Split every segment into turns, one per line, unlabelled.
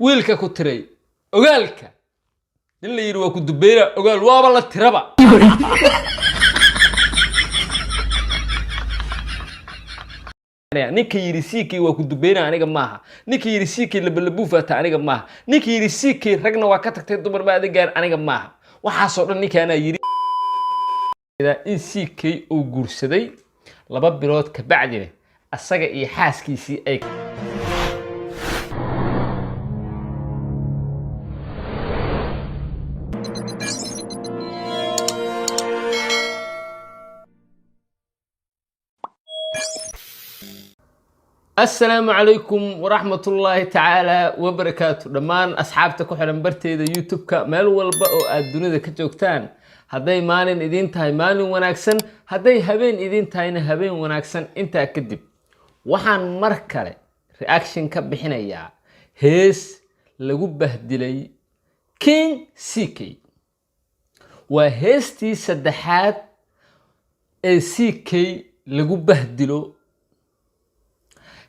wiilka ku tiray ogaalka in la yiri waa ku dubeera ogaal waaba la tiraba ninka yiri siikii waa ku dubeena aniga maaha ninka yiri siikii labalabu faata aniga maaha ninka yiri siikii ragna waa ka tagtay dumar ma adan gaar aniga maaha waxa soo dhan ninkaana yiri in siikii uu guursaday 2 bilood ka bacdina asaga iyo xaaskiisii ay السلام عليكم ورحمة الله تعالى وبركاته دمان أصحابتك وحرم برتيدا يوتيوب كمال والبقو الدنيا كجوكتان هداي مالين إذين تاي مالين وناكسن هداي هبين إذين تاينا هبين وناكسن انت أكدب وحان مركلة رياكشن كبحنا إياه هيس لغو بهدلي كين سيكي وهيستي سدحات سيكي لغو بهدلو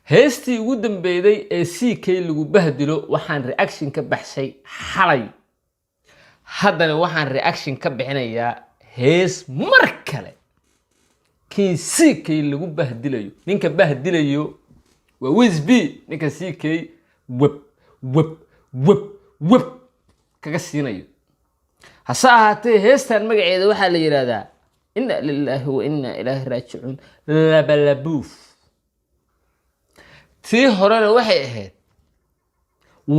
هستي ugu dambeeyay ee CK lagu bahdilo waxaan reaction ka baxshay xalay haddana waxaan reaction ka bixinayaa hees mar kale kii CK lagu bahdilayo ninka bahdilayo waa Wizb ninka CK web kaga siinayo hase ahaatee heestan magaceeda waxa la yiraahdaa inna lillahi wa inna ilaahi raaji'un labalabuuf tii horena waxay ahayd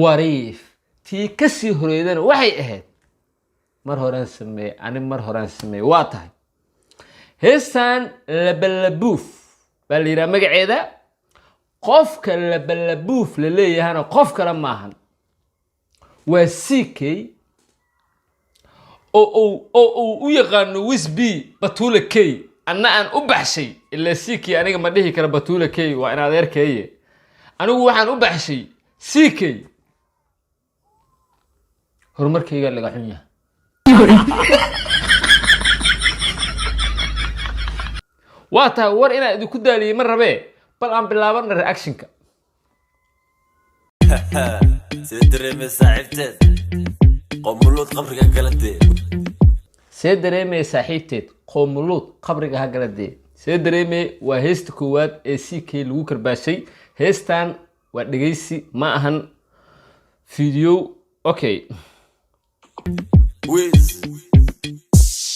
wariif tii ka sii horeedana waxay ahayd mar horaan sameey waa tahay heestan labalabuuf baa la yiraahdaa magaceeda qofka labalabuuf la leeyahana qof kale maahan waa CK oo u yaqaano Wizb Batula K anna aan u baxshay ila CK aniga ma dhihi kara Batula K waa in adeerkeeye anigu waxaan u baxshay CK horumarkayga laga xun yahay waata war ina idinku daaliyay mar rabe bal aan bilaabana reactionka
سيدريمي صاحبتي قوملود قبرك قلدي
سيدريمي صاحبتي قوملود قبرك قلدي سيدريمي وهيست كواد اي CK لو كرباشي هيستان ودغيسي ما اهن فيديو اوكي
ويز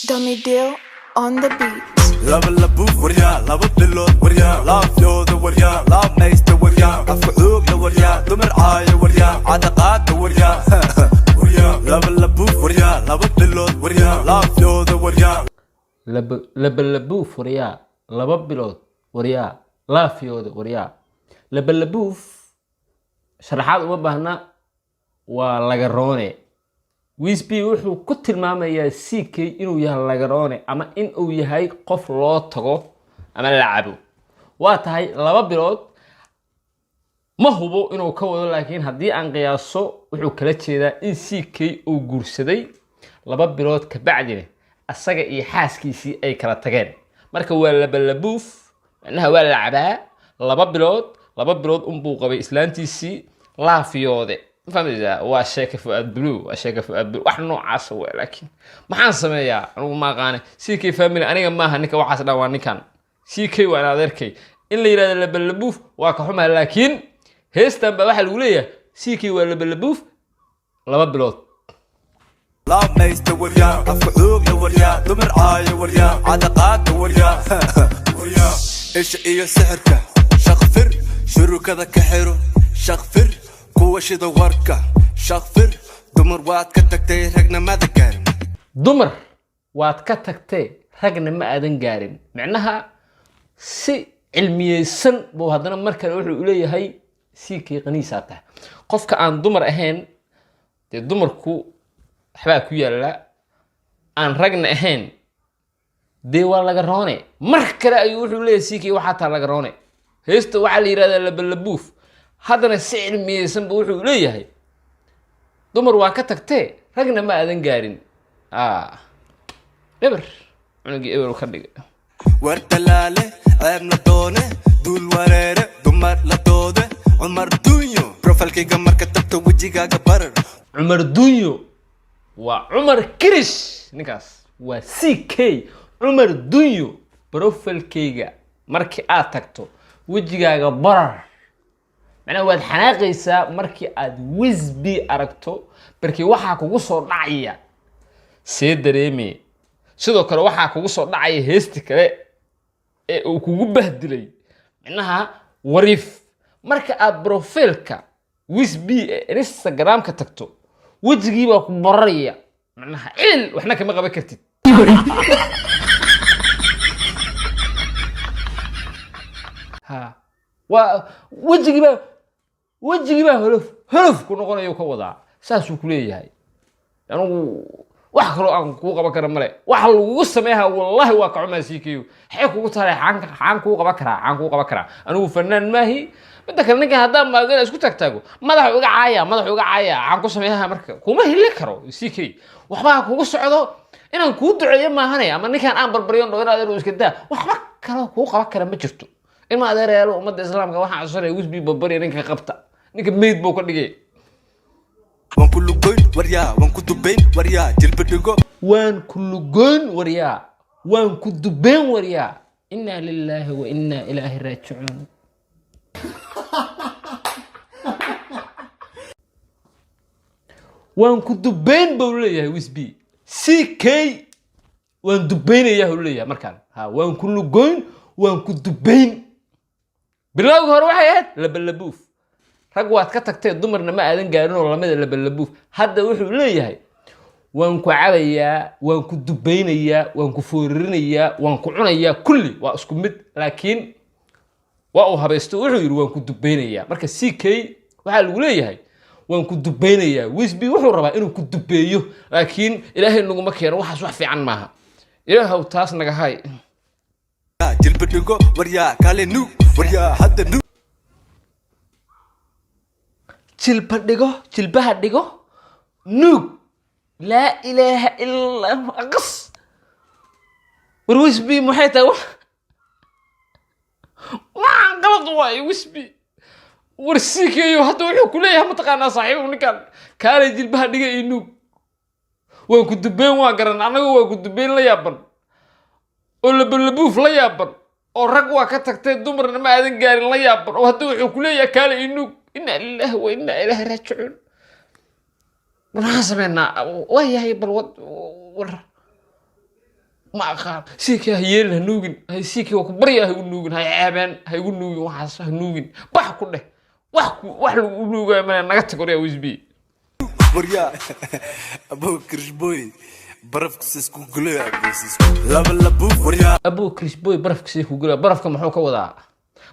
Dummy Deal on the beat.
لاب اللبوف وريا لاب الدلوت وريا لاب يود وريا لاب ميست وريا افعوق وريا دمر عاي وريا عتقات وريا وريا لاب اللبوف وريا لاب الدلوت وريا لاب يود وريا
لاب اللبوف وريا لاب بلوت وريا لاف يود وريا labalabuuf sharaxaad uma baahna waa lagaroone Wizb wuxuu ku tilmaamayaa CK inuu yahay lagaroone ama in uu yahay qof loo tago ama la cabo waa tahay 2 bilood ma hubo inuu ka wado laakiin hadii aan qiyaaso wuxuu kala jeedaa in CK uu guursaday 2 bilood ka bacdina asaga iyo xaaskiisii ay kala tageen marka waa labalabuuf macnaha waa la cabaa 2 bilood buu qabay islaantiisii laafiyoode famida waa sheeka Fuad Blue wax noocaas waa laakiin maxaan sameeyaa anigu ma aqaan CK family aniga maaha ninka waxaas dhawaan ninkan CK waa adeerkay in la yiraahdo labalabuuf waa ka xumaa laakiin heestan ba waxa lagu leeyahay CK waa labalabuuf 2 bilood
لا ميست وريا افعوق وريا دمر عاي وريا عتقات وريا وريا ايش ايه سحرك شغفر شرو كذا كحرو شغفر قوة شي دورك شغفر دمر واد كتكتي رقنا ما ذكرن
دمر واد كتكتي رقنا ما أذن قارن معناها سي علمية سن بو هذانا مركز وحو إليه هاي سيكي قنيساته قفك عن دمر أهين دي دمركو حباكو يالا عن رقنا أهين دي waa laga roone mar kale ayuu wuxuu leeyahay CK waxa taa laga roone heesto waxa la yiraahdaa labalabuuf haddana si cilmiyeysan buu wuxuu leeyahay dumar waa ka tagtay ragna ma aadan gaarin eber cunugii eber ka dhigay
wartalaale ceeb la doone dul wareere dumar la doode عمر دونيو بروفايلكيغا marka tagto wajigaaga barar
عمر دونيو وعمر كريش نكاس وCK عمر دونيو بروفايلكيغا markii aad tagto wajigaaga barar macna waad xanaaqaysaa markii aad wisbi aragto barkii waxa kugu soo dhacaya see dareemay sidoo kale waxa kugu soo dhacaya heesti kale ee uu kugu bahdilay macnaha wariif marka aad profilka wisbi Instagram ka tagto wajigiiba ku bararaya macnaha il waxna kama qaban kartid ha wajigiiba holof ku noqonayo ka wada saas uu ku leeyahay anigu wax kale aan ku qaban kara male wax lagu sameeyaa wallahi waa ka cumaasiikiyo xay kugu taray xaan ku qaban kara anigu fanaan maahi midda kale ninka hadaa maagana isku tagtaago madax uga caaya aan ku sameeyaa marka kuma heli karo CK waxba kugu socdo inaan ku duceeyo maahanay ama ninkan aan barbariyo dhowraad inuu iska daa waxba kale ku qaban kara ma jirto in ma adeereelo ummadda islaamka waxa cusubay wisbi barbariyo ninka qabta ninka meed buu ka dhigay
waan ku lugoyn waryaa waan ku dubayn waryaa jilba dhigo
waan ku lugoyn waryaa waan ku dubayn waryaa inna lillahi wa inna ilaihi raaji'un waan ku dubayn buu leeyahay wisbi CK waan dubaynayaa uu leeyahay markaan ha waan ku lugoyn waan ku dubayn bilowga hore waxay ahayd labalabuuf rag waad ka tagtay dumarna ma aadan gaarin oo lamada labalabuuf hadda wuxuu leeyahay waan ku cabayaa waan ku dubaynayaa waan ku foorinayaa waan ku cunayaa kulli waa isku mid laakiin waa uu habaysto wuxuu yiri waan ku dubaynayaa marka CK waxa lagu leeyahay waan ku dubaynayaa wisbi wuxuu rabaa inuu ku dubeeyo laakiin ilaahay nagu ma keeno waxaas wax fiican maaha ilaahay taas naga hay
jilba dhigo waryaa kale nuug waryaa hadda nuug
jilbaha dhigo nuug laa ilaaha illa aqas war wisbi maxay tahay waxaan qalad waay wisbi war CK hadda wuxuu ku leeyahay mataqaanaa saaxiib ninkan kaale jilbaha dhiga iyo nuug waan ku dubayn waa garan anagu waa ku dubayn la yaaban oo labalabuuf la yaaban oo rag waa ka tagtay dumarna ma aadan gaarin la yaaban oo hadda wuxuu ku leeyahay kaale iyo nuug inna lillahi wa inna ilaihi raaji'un waxaan sameynaa waa yahay bal war ma aqaan CK yeelna nuugin hay CK waa ku baryaa u nuugin hay ceebeen hay ugu nuugin waxaas ha nuugin bax ku dheh wax lagu nuugay ma naga tagooriya wisbi
waryaa abo krishboy barafka isku gulay labalabuuf waryaa
abo krishboy barafka isku gulay barafka muxuu ka wadaa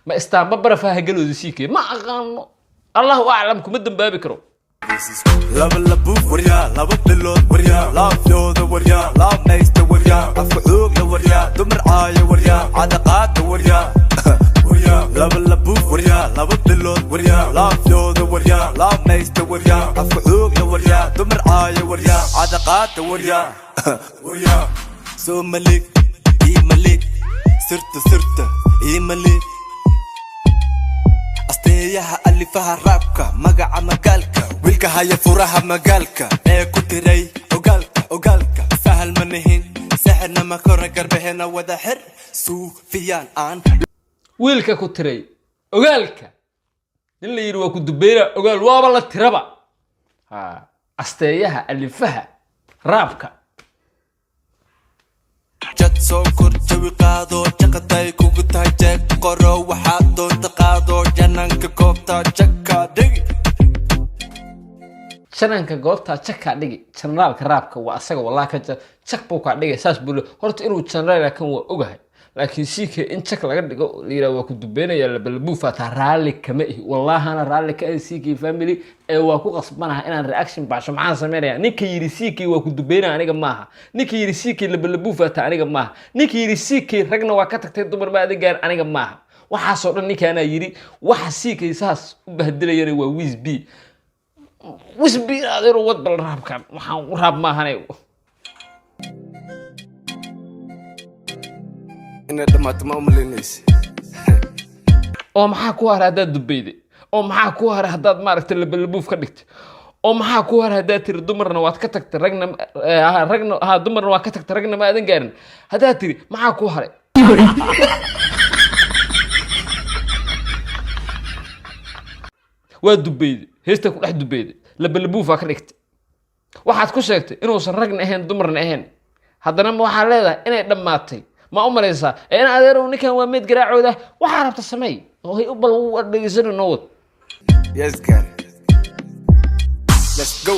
ma istaamba barafaha galooda CK ma aqaano الله أعلم كم الدم بابي كرو
لاب اللبوف وريا لاب اللون وريا لاب يوذا وريا لاب نيست وريا أفعوق يا وريا دمر عاية وريا عدقات وريا وريا لاب اللبوف وريا لاب اللون وريا لاب يوذا وريا لاب نيست وريا أفعوق يا وريا دمر عاية وريا عدقات وريا وريا سو ملك إي ملك سرت إي ملك asteeyaha alifaha raabka magaca magaalka wiilka haya furaha magaalka ee ku tiray ogaalka sahal manihin saxna ma kora garbahena wada xir suufiyaan aan
wiilka ku tiray ogaalka in la yiri waa ku dubeera ogaal waaba la tiraba ha asteeyaha alifaha raabka
jad soo kor jawi qaado jaqatay kugu tahay jeeg qoro waxaad doonta qaado jananka goobta jaka dhigi
jananka goobta jaka dhigi janaalka raabka waa asaga wallahi ka jak buu ka dhigay saas buu horta inuu janaal kan waa ogahay laakiin CK in jak laga dhigo liira waa ku dubeynaya labalabuufa ta raali kama wallahi ana raali ka CK family ee waa ku qasbanahay inaan reaction baasho maxaan sameeyaa ninka yiri CK waa ku dubeynaa aniga maaha ninka yiri CK labalabuufa ta aniga maaha ninka yiri CK ragna waa ka tagtay dumar ma adan gaar aniga maaha waxa soo dhan ninka ana yiri waxa CK saas u bahdilayay waa wisbi adeer wad bal raabkan waxaan u raab maahanay
ina dhamaatay ma umaleynaysa
oo maxaa ku haraada dubayday oo maxaa ku haray haddaad maaragtay labalabuuf ka dhigtay oo maxaa ku haray haddaad tiri dumarna waad ka tagtay ragna dumarna waa ka tagtay ragna ma aadan gaarin haddaad tiri maxaa ku haray waa dubayday heesta ku dhex dubayday labalabuuf waa ka dhigtay waxaad ku sheegtay inuusan ragna ahayn dumarna ahayn haddana ma waxaa leedahay inay dhammaatay ma u malaysaa in adeerow ninkan waa meed garaacooda waxaa rabta sameey oo bal u dhegeysan noo wad
Yes, girl. Let's go.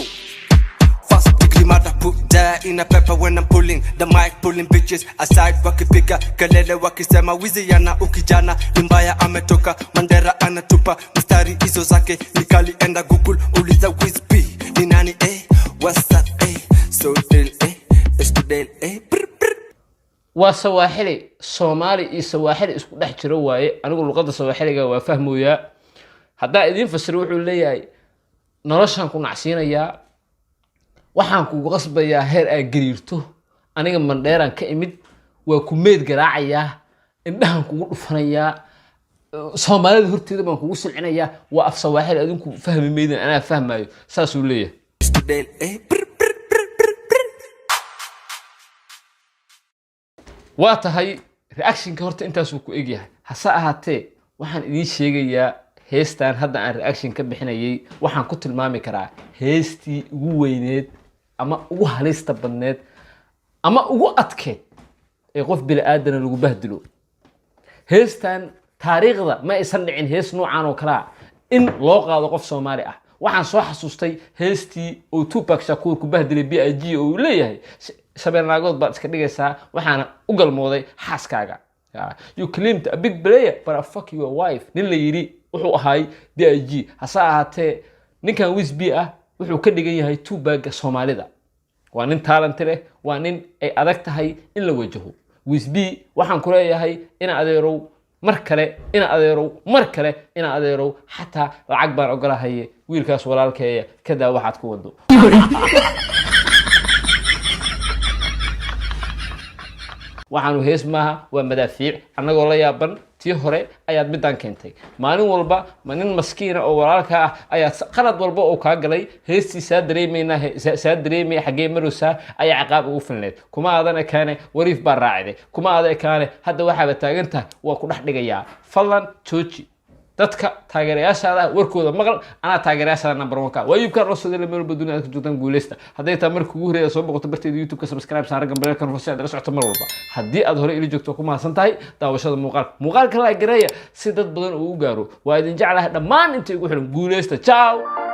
First degree mother put that in a pepper when I'm pulling the mic, pulling bitches aside. Wakipika kelele wakisema wiziana ukijana limbaya ametoka Mandera anatupa mstari hizo zake nikali enda Google uliza Wizby ni nani what's up so del escudel
waa sawaaxili Soomaali iyo sawaaxili isku dhex jiro waaye anigu luqadda sawaaxiliga waa fahmooyaa haddaa idin fasiro wuxuu leeyahay noloshan ku nacsiinayaa waxaan kugu qasbayaa heer aad gariirto aniga Mandheeraan ka imid waa ku meed garaacayaa indhahan kugu dhufanayaa Soomaalida horteeda baan kugu silcinayaa waa af sawaaxili adinku fahmi meedan anaa fahmayo saas uu leeyahay
escudel
waa tahay reaction-ka horta intaas uu ku egyahay hase ahaatee waxaan idin sheegayaa heestan hadda aan reaction ka bixinayay waxaan ku tilmaami karaa heestii ugu weyneed ama ugu halista badneed ama ugu adkeed ee qof bini aadana lagu bahdilo heestan taariikhda ma aysan dhicin hees noocan oo kala in loo qaado qof Soomaali ah waxaan soo xasuustay heestii oo Tupac Shakur ku bahdilay BIG oo leeyahay shabeelnaagood baad iska dhigaysaa waxaana u galmooday xaaskaaga you claimed a big player but I fuck your wife nin la yiri wuxuu ahay BIG hase ahaatee ninkan Wizby ah wuxuu ka dhigan yahay Tupac Soomaalida waa nin talent leh waa nin ay adag tahay in la wajaho Wizby waxaan ku leeyahay in adeerow mar kale in adeerow xataa lacag baan ogolahay wiilkaas walaalkeeya kada waxaad ku wado waxaanu hees maaha waa madaafiic anagoo la yaaban tii hore ayaad midaan keentay maalin walba ma nin maskiina oo walaalka ah ayaa qalad walba oo ka galay heestii saa dareemay xagee marusa ayaa ciqaab ugu filneed kuma aadan kaane wariif baa raacday kuma aadan kaane hadda waxa taagan tahay waa ku dhex dhigayaa falan jooji dadka taageerayaashaada warkooda maqal ana taageerayaashaada number 1 ka waa YouTube-ka soo meel walba dunida ka joogtaan guuleysta haday taa markii ugu horeeyay soo boqoto barteeda YouTube-ka subscribe saar gambalka konfursiga la socota mar walba hadii aad hore ila joogto kuma hasan tahay daawashada muuqaalka la gareeya si dad badan uu gaaro waa idin jeclahay dhammaan inta ugu xiran guuleysta ciao